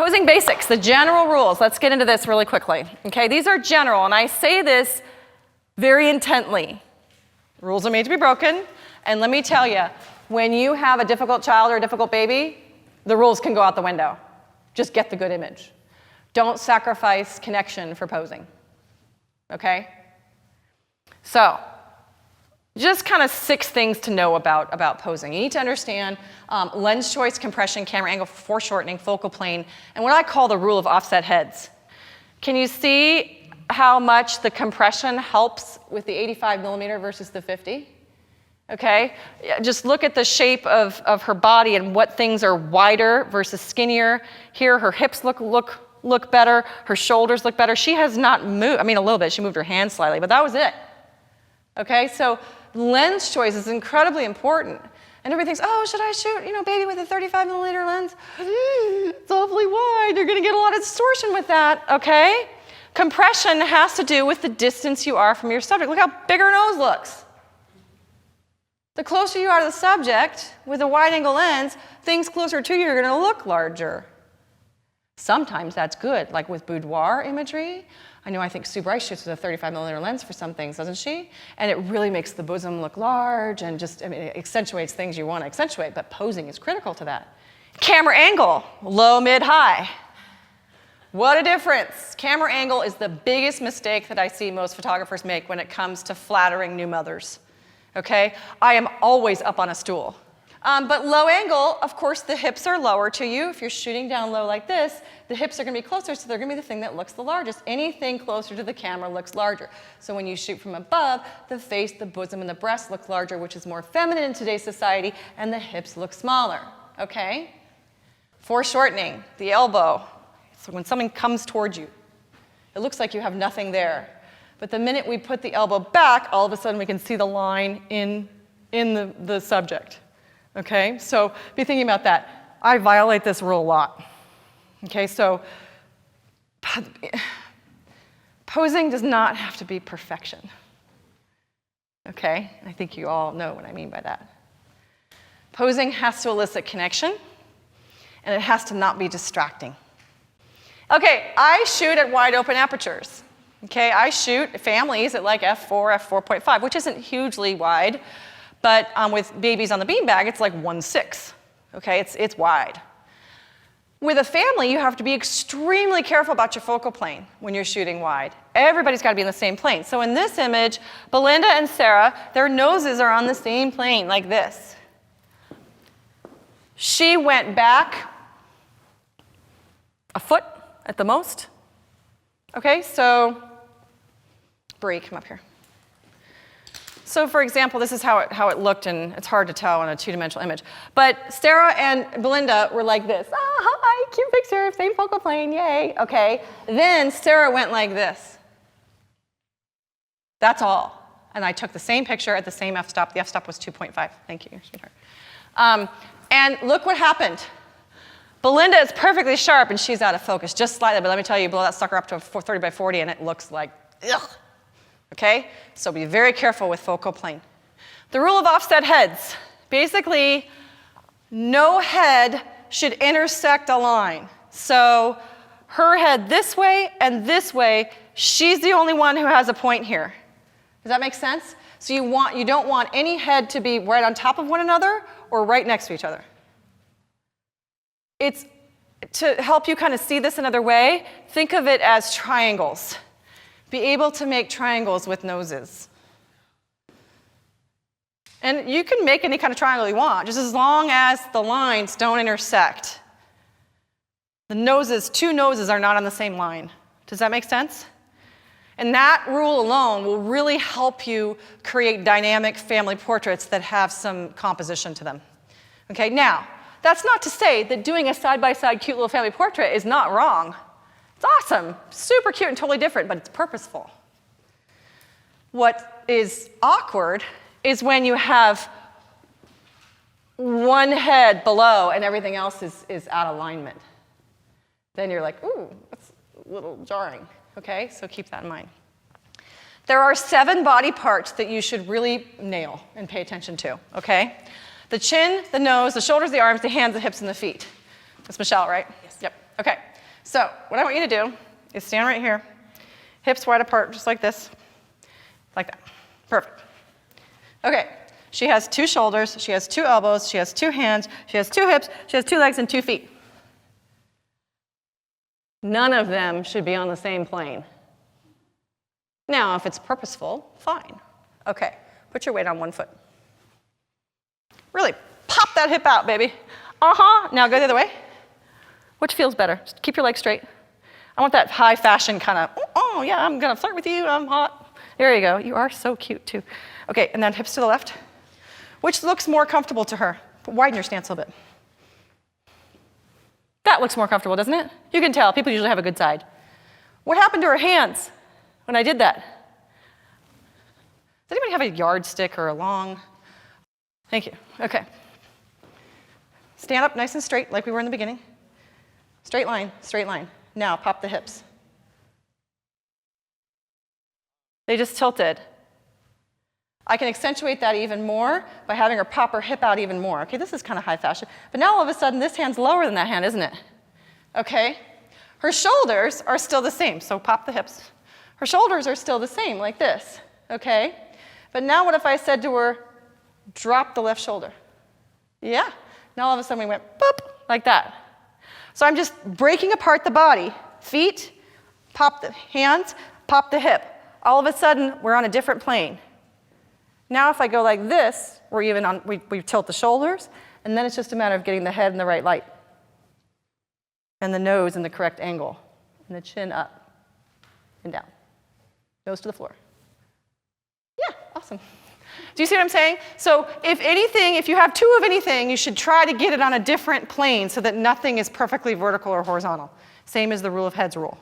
Posing basics, the general rules. Let's get into this really quickly. Okay, these are general, and I say this very intently. Rules are made to be broken, and let me tell you, when you have a difficult child or a difficult baby, the rules can go out the window. Just get the good image. Don't sacrifice connection for posing. Okay? So, just kind of 6 things to know about posing. You need to understand lens choice, compression, camera angle, foreshortening, focal plane, and what I call the rule of offset heads. Can you see how much the compression helps with the 85 millimeter versus the 50? Okay? Just look at the shape of her body and what things are wider versus skinnier. Here, her hips look better. Her shoulders look better. She has not moved, I mean a little bit, she moved her hand slightly, but that was it. Okay, so lens choice is incredibly important. And everybody thinks, oh, should I shoot, baby with a 35 millimeter lens? It's awfully wide. You're going to get a lot of distortion with that, okay? Compression has to do with the distance you are from your subject. Look how big her nose looks. The closer you are to the subject with a wide angle lens, things closer to you are going to look larger. Sometimes that's good, like with boudoir imagery. I think Sue Bryce shoots with a 35 millimeter lens for some things, doesn't she? And it really makes the bosom look large and it accentuates things you want to accentuate, but posing is critical to that. Camera angle, low, mid, high. What a difference. Camera angle is the biggest mistake that I see most photographers make when it comes to flattering new mothers. Okay? I am always up on a stool. But low angle, of course, the hips are lower to you. If you're shooting down low like this, the hips are going to be closer, so they're going to be the thing that looks the largest. Anything closer to the camera looks larger. So when you shoot from above, the face, the bosom, and the breast look larger, which is more feminine in today's society, and the hips look smaller. Okay? Foreshortening, the elbow. So when someone comes towards you, it looks like you have nothing there. But the minute we put the elbow back, all of a sudden we can see the line in the subject. Okay, so be thinking about that. I violate this rule a lot. Okay, so posing does not have to be perfection. Okay, I think you all know what I mean by that. Posing has to elicit connection, and it has to not be distracting. Okay, I shoot at wide open apertures. Okay, I shoot families at like f4, f4.5, which isn't hugely wide. But with babies on the beanbag, it's like 1/6. Okay, it's wide. With a family, you have to be extremely careful about your focal plane when you're shooting wide. Everybody's got to be in the same plane. So in this image, Belinda and Sarah, their noses are on the same plane, like this. She went back a foot at the most. Okay, so Bree, come up here. So for example, this is how it looked, and it's hard to tell on a two-dimensional image. But Sarah and Belinda were like this. Oh, hi, cute picture, same focal plane, yay. Okay, then Sarah went like this. That's all. And I took the same picture at the same f-stop. The f-stop was 2.5. Thank you, sweetheart. And look what happened. Belinda is perfectly sharp, and she's out of focus, just slightly. But let me tell you, blow that sucker up to a 30 by 40, and it looks like, ugh. Okay? So be very careful with focal plane. The rule of offset heads. Basically, no head should intersect a line. So her head this way and this way, she's the only one who has a point here. Does that make sense? So you don't want any head to be right on top of one another or right next to each other. It's to help you kind of see this another way, think of it as triangles. Be able to make triangles with noses. And you can make any kind of triangle you want, just as long as the lines don't intersect. The noses, 2 noses are not on the same line. Does that make sense? And that rule alone will really help you create dynamic family portraits that have some composition to them. Okay, now, that's not to say that doing a side-by-side cute little family portrait is not wrong. It's awesome, super cute and totally different, but it's purposeful. What is awkward is when you have one head below and everything else is out of alignment. Then you're like, ooh, that's a little jarring. Okay, so keep that in mind. There are 7 body parts that you should really nail and pay attention to, okay? The chin, the nose, the shoulders, the arms, the hands, the hips, and the feet. That's Michelle, right? Yes. Yep. Okay, so what I want you to do is stand right here, hips wide apart, just like this, like that. Perfect. Okay, she has 2 shoulders, she has 2 elbows, she has 2 hands, she has 2 hips, she has 2 legs and 2 feet. None of them should be on the same plane. Now, if it's purposeful, fine. Okay, put your weight on 1 foot. Really pop that hip out, baby. Now go the other way. Which feels better? Just keep your legs straight. I want that high fashion kind of, oh yeah, I'm gonna flirt with you, I'm hot. There you go, you are so cute too. Okay, and then hips to the left. Which looks more comfortable to her? Widen your stance a little bit. That looks more comfortable, doesn't it? You can tell, people usually have a good side. What happened to her hands when I did that? Does anybody have a yardstick or a long? Thank you, okay. Stand up nice and straight like we were in the beginning. Straight line, straight line. Now pop the hips. They just tilted. I can accentuate that even more by having her pop her hip out even more. Okay, this is kind of high fashion. But now all of a sudden this hand's lower than that hand, isn't it? Okay? Her shoulders are still the same, so pop the hips. Her shoulders are still the same, like this. Okay? But now what if I said to her, drop the left shoulder? Yeah. Now all of a sudden we went boop, like that. So I'm just breaking apart the body. Feet, pop the hands, pop the hip. All of a sudden we're on a different plane. Now if I go like this, we're even on, we tilt the shoulders, and then it's just a matter of getting the head in the right light, and the nose in the correct angle, and the chin up and down. Nose to the floor. Yeah, awesome. Do you see what I'm saying? So if anything, if you have 2 of anything, you should try to get it on a different plane so that nothing is perfectly vertical or horizontal. Same as the rule of heads rule.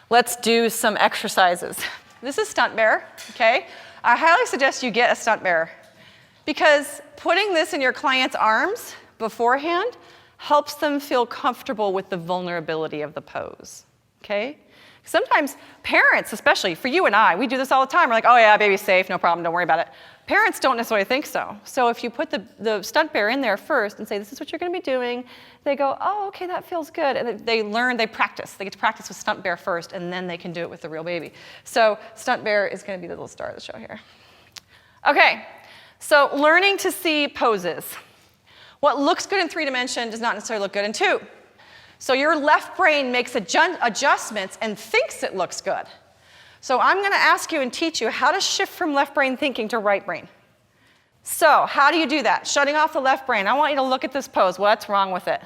Let's do some exercises. This is stunt bear, okay? I highly suggest you get a stunt bearer because putting this in your client's arms beforehand helps them feel comfortable with the vulnerability of the pose, okay? Sometimes parents, especially for you and I, we do this all the time. We're like, oh yeah, baby's safe, no problem, don't worry about it. Parents don't necessarily think so. So if you put the stunt bear in there first and say, this is what you're gonna be doing, they go, oh, okay, that feels good. And they learn, they practice. They get to practice with stunt bear first, and then they can do it with the real baby. So stunt bear is gonna be the little star of the show here. Okay, so learning to see poses. What looks good in 3 dimension does not necessarily look good in 2. So your left brain makes adjustments and thinks it looks good. So I'm going to ask you and teach you how to shift from left brain thinking to right brain. So how do you do that? Shutting off the left brain. I want you to look at this pose. What's wrong with it?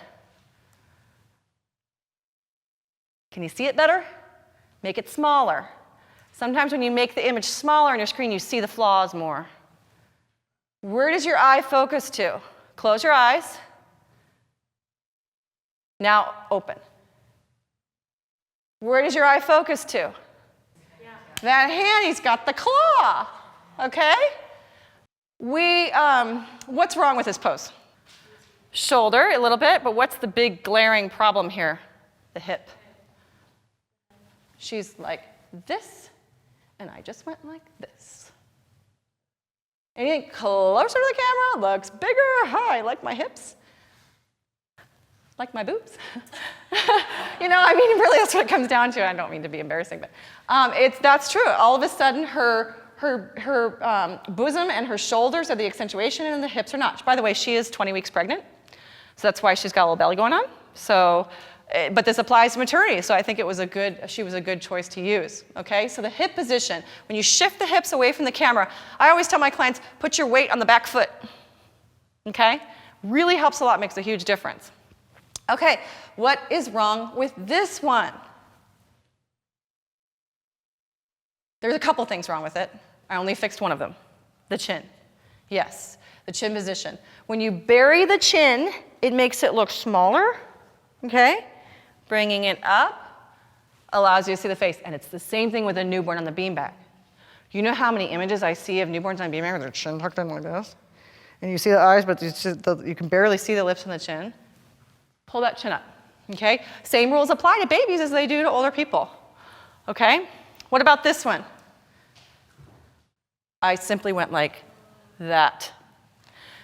Can you see it better? Make it smaller. Sometimes when you make the image smaller on your screen, you see the flaws more. Where does your eye focus to? Close your eyes. Now open. Where does your eye focus to? Yeah. That hand, he's got the claw. Okay? What's wrong with this pose? Shoulder a little bit, but what's the big glaring problem here? The hip. She's like this, and I just went like this. Anything closer to the camera? Looks bigger. Hi, I like my hips. Like my boobs. You know, I mean, really that's what it comes down to. I don't mean to be embarrassing, but that's true. All of a sudden, her bosom and her shoulders are the accentuation and the hips are not. By the way, she is 20 weeks pregnant, so that's why she's got a little belly going on. So, but this applies to maternity, so I think she was a good choice to use, okay? So the hip position, when you shift the hips away from the camera, I always tell my clients, put your weight on the back foot, okay? Really helps a lot, makes a huge difference. Okay, what is wrong with this one? There's a couple things wrong with it. I only fixed one of them, the chin. Yes, the chin position. When you bury the chin, it makes it look smaller, okay? Bringing it up allows you to see the face, and it's the same thing with a newborn on the beanbag. You know how many images I see of newborns on beanbag with their chin tucked in like this? And you see the eyes, but you can barely see the lips and the chin. Pull that chin up, okay? Same rules apply to babies as they do to older people, okay? What about this one? I simply went like that.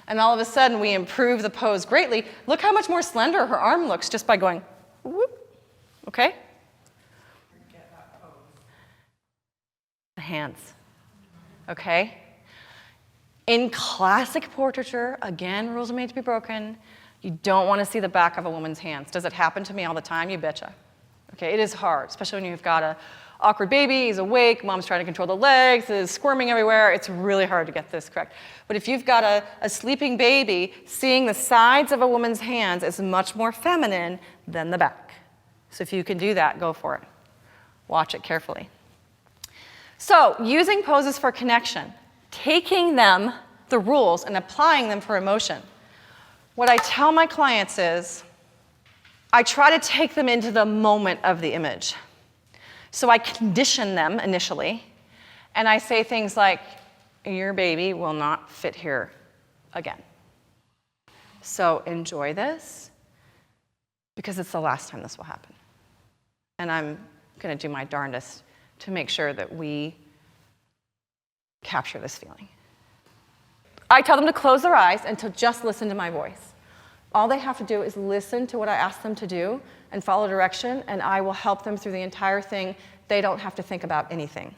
And all of a sudden, we improve the pose greatly. Look how much more slender her arm looks just by going whoop, okay? The hands, okay? In classic portraiture, again, rules are made to be broken. You don't want to see the back of a woman's hands. Does it happen to me all the time? You betcha. Okay, it is hard, especially when you've got an awkward baby, he's awake, mom's trying to control the legs, there's squirming everywhere. It's really hard to get this correct. But if you've got a sleeping baby, seeing the sides of a woman's hands is much more feminine than the back. So if you can do that, go for it. Watch it carefully. So, using poses for connection, taking them, the rules, and applying them for emotion. What I tell my clients is, I try to take them into the moment of the image. So I condition them initially, and I say things like, your baby will not fit here again. So enjoy this, because it's the last time this will happen. And I'm going to do my darndest to make sure that we capture this feeling. I tell them to close their eyes and to just listen to my voice. All they have to do is listen to what I ask them to do and follow direction, and I will help them through the entire thing. They don't have to think about anything.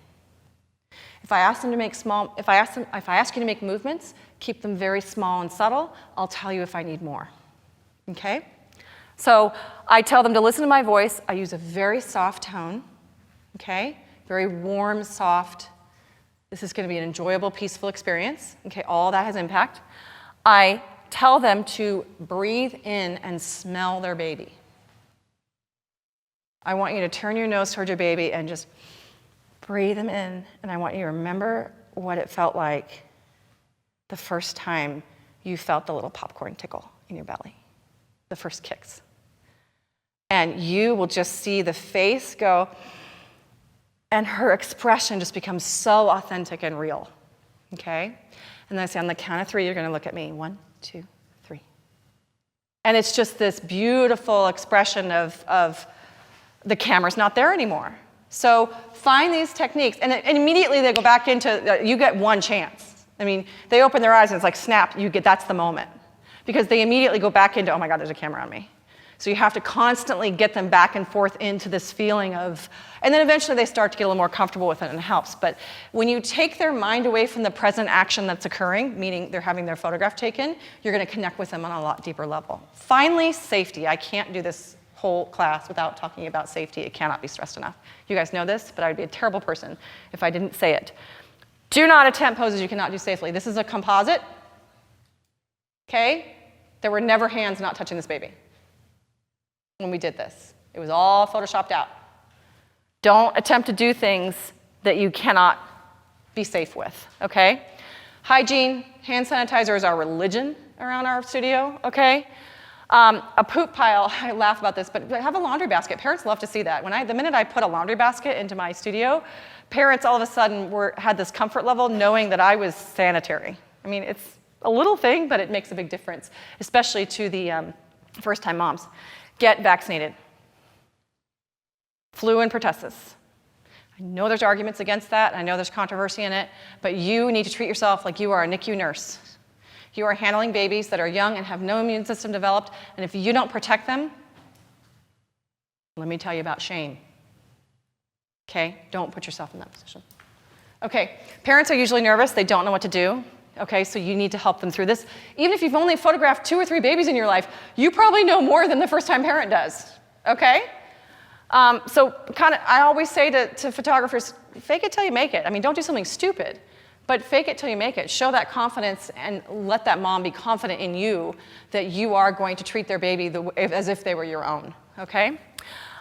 If I ask them to make if I ask you to make movements, keep them very small and subtle. I'll tell you if I need more. Okay? So I tell them to listen to my voice. I use a very soft tone. Okay? Very warm, soft. This is going to be an enjoyable, peaceful experience. Okay? All that has impact. I tell them to breathe in and smell their baby. I want you to turn your nose towards your baby and just breathe them in. And I want you to remember what it felt like the first time you felt the little popcorn tickle in your belly, the first kicks. And you will just see the face go, and her expression just becomes so authentic and real, okay? And then I say, on the count of 3, you're going to look at me. 1, 2, 3. And it's just this beautiful expression of the camera's not there anymore. So find these techniques, and immediately they go back into, you get one chance. I mean, they open their eyes and it's like snap, that's the moment. Because they immediately go back into, oh my God, there's a camera on me. So you have to constantly get them back and forth into this feeling of, and then eventually they start to get a little more comfortable with it and it helps. But when you take their mind away from the present action that's occurring, meaning they're having their photograph taken, you're going to connect with them on a lot deeper level. Finally, safety. I can't do this whole class without talking about safety. It cannot be stressed enough. You guys know this, but I would be a terrible person if I didn't say it. Do not attempt poses you cannot do safely. This is a composite. Okay? There were never hands not touching this baby when we did this. It was all photoshopped out. Don't attempt to do things that you cannot be safe with, okay? Hygiene, hand sanitizer is our religion around our studio, okay? A poop pile, I laugh about this, but have a laundry basket. Parents love to see that. The minute I put a laundry basket into my studio, parents all of a sudden had this comfort level knowing that I was sanitary. I mean, it's a little thing, but it makes a big difference, especially to the first-time moms. Get vaccinated. Flu and pertussis. I know there's arguments against that. I know there's controversy in it, but you need to treat yourself like you are a NICU nurse. You are handling babies that are young and have no immune system developed, and if you don't protect them, let me tell you about shame. Okay? Don't put yourself in that position. Okay, parents are usually nervous. They don't know what to do. Okay, so you need to help them through this. Even if you've only photographed 2 or 3 babies in your life, you probably know more than the first-time parent does. Okay? So I always say to photographers, fake it till you make it. I mean, don't do something stupid, but fake it till you make it. Show that confidence and let that mom be confident in you that you are going to treat their baby as if they were your own. Okay?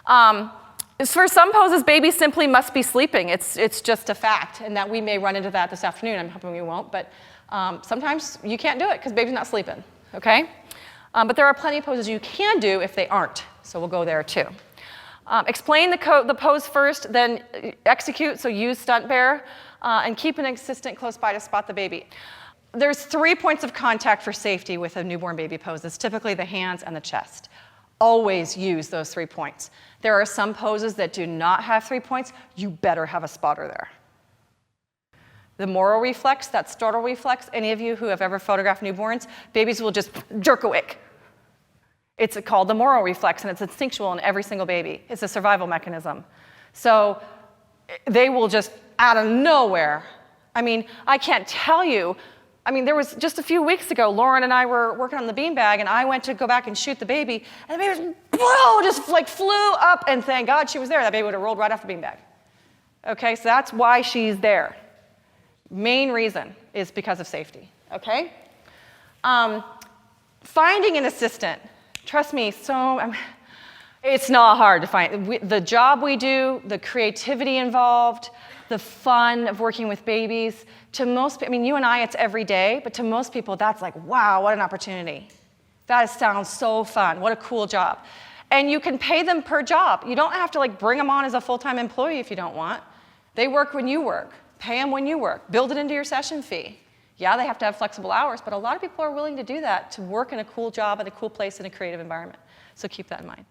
For some poses, babies simply must be sleeping. It's just a fact, and that we may run into that this afternoon. I'm hoping we won't, but sometimes you can't do it because baby's not sleeping, okay? But there are plenty of poses you can do if they aren't, so we'll go there too. Explain the pose first, then execute, so use stunt bear, and keep an assistant close by to spot the baby. There's 3 points of contact for safety with a newborn baby pose. It's typically the hands and the chest. Always use those 3 points. There are some poses that do not have 3 points. You better have a spotter there. The moral reflex, that startle reflex, any of you who have ever photographed newborns, babies will just jerk awake. It's called the moral reflex, and it's instinctual in every single baby. It's a survival mechanism. So they will just, out of nowhere, I mean, I can't tell you. I mean, there was just a few weeks ago, Lauren and I were working on the beanbag, and I went to go back and shoot the baby, and the baby just like flew up, and thank God she was there. That baby would have rolled right off the beanbag. Okay, so that's why she's there. Main reason is because of safety, okay? Finding an assistant. Trust me, it's not hard to find. The job we do, the creativity involved, the fun of working with babies, to most, I mean, you and I, it's every day, but to most people, that's like, wow, what an opportunity. That sounds so fun. What a cool job. And you can pay them per job. You don't have to like bring them on as a full-time employee if you don't want. They work when you work. Pay them when you work. Build it into your session fee. Yeah, they have to have flexible hours, but a lot of people are willing to do that to work in a cool job at a cool place in a creative environment. So keep that in mind.